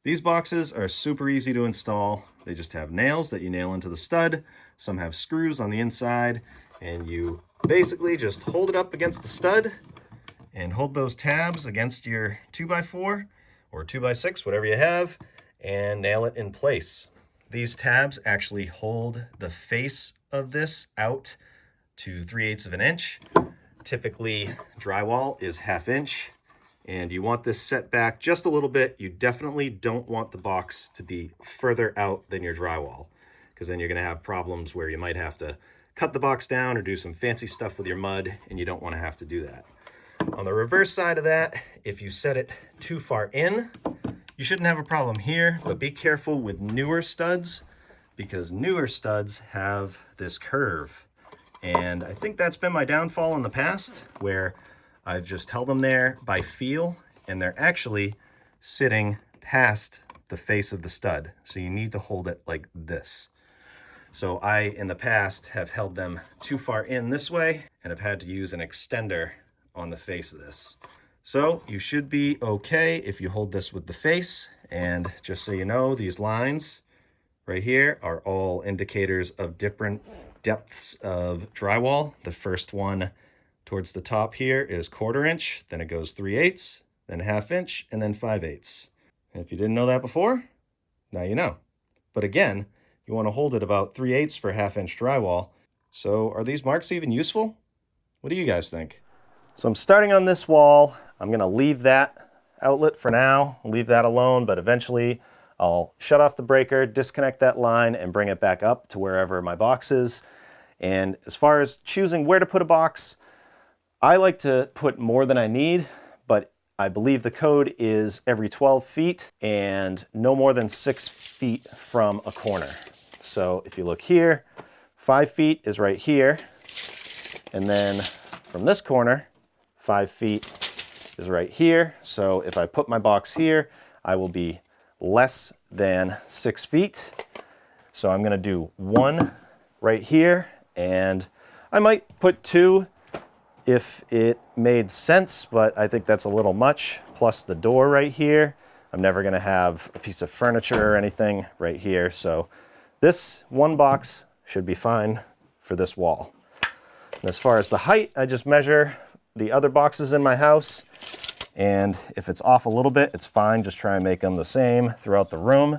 These boxes are super easy to install. They just have nails that you nail into the stud. Some have screws on the inside, and you basically just hold it up against the stud and hold those tabs against your 2x4 or 2x6, whatever you have, and nail it in place. These tabs actually hold the face of this out to 3/8 of an inch. Typically, drywall is 1/2 inch, and you want this set back just a little bit. You definitely don't want the box to be further out than your drywall, because then you're going to have problems where you might have to cut the box down or do some fancy stuff with your mud, and you don't want to have to do that. On the reverse side of that, if you set it too far in, you shouldn't have a problem here, but be careful with newer studs, because newer studs have this curve. And I think that's been my downfall in the past, where I've just held them there by feel, and they're actually sitting past the face of the stud. So you need to hold it like this. So I, in the past, have held them too far in this way, and have had to use an extender on the face of this. So you should be okay if you hold this with the face. And just so you know, these lines right here are all indicators of different depths of drywall. The first one towards the top here is 1/4 inch, then it goes 3/8, then 1/2 inch, and then 5/8. And if you didn't know that before, now you know. But again, you want to hold it about 3/8 for 1/2 inch drywall. So are these marks even useful? What do you guys think? So I'm starting on this wall. I'm going to leave that outlet for now, leave that alone, but eventually I'll shut off the breaker, disconnect that line, and bring it back up to wherever my box is. And as far as choosing where to put a box, I like to put more than I need, but I believe the code is every 12 feet and no more than 6 feet from a corner. So if you look here, 5 feet is right here, and then from this corner, 5 feet is right here. So if I put my box here, I will be less than 6 feet. So I'm going to do 1 right here, and I might put 2 if it made sense, but I think that's a little much. Plus the door right here. I'm never going to have a piece of furniture or anything right here. So this 1 box should be fine for this wall. And as far as the height, I just measure the other boxes in my house, and if it's off a little bit, it's fine. Just try and make them the same throughout the room.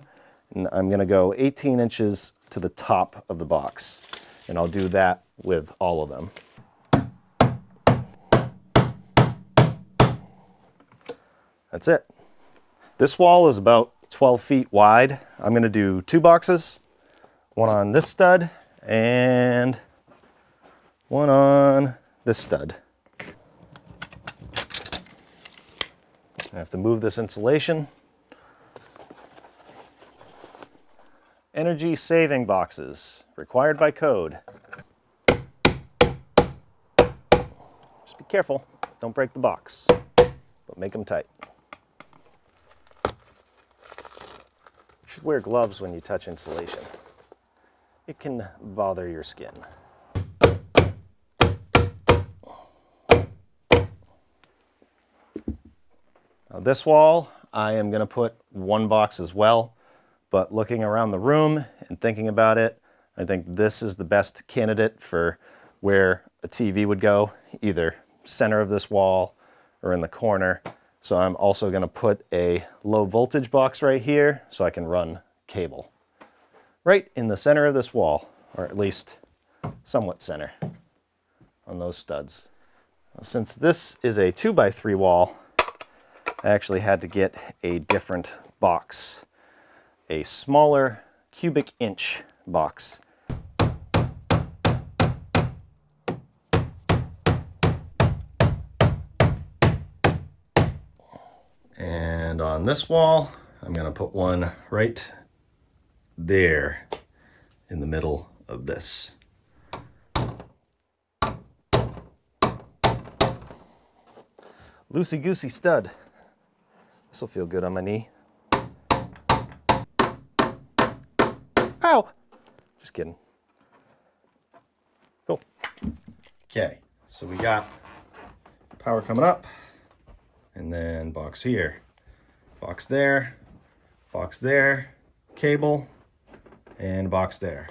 And I'm going to go 18 inches to the top of the box, and I'll do that with all of them. That's it. This wall is about 12 feet wide. I'm going to do 2 boxes, one on this stud and one on this stud. I have to move this insulation. Energy saving boxes, required by code. Just be careful, don't break the box, but make them tight. You should wear gloves when you touch insulation. It can bother your skin. Now this wall, I am going to put 1 box as well, but looking around the room and thinking about it, I think this is the best candidate for where a TV would go, either center of this wall or in the corner. So I'm also going to put a low voltage box right here so I can run cable right in the center of this wall, or at least somewhat center on those studs. Since this is a 2x3 wall, I actually had to get a different box, a smaller cubic inch box. And on this wall, I'm going to put one right there in the middle of this. Loosey-goosey stud. This will feel good on my knee. Ow! Just kidding. Cool. Okay, so we got power coming up, and then box here, box there, box there, cable, and a box there.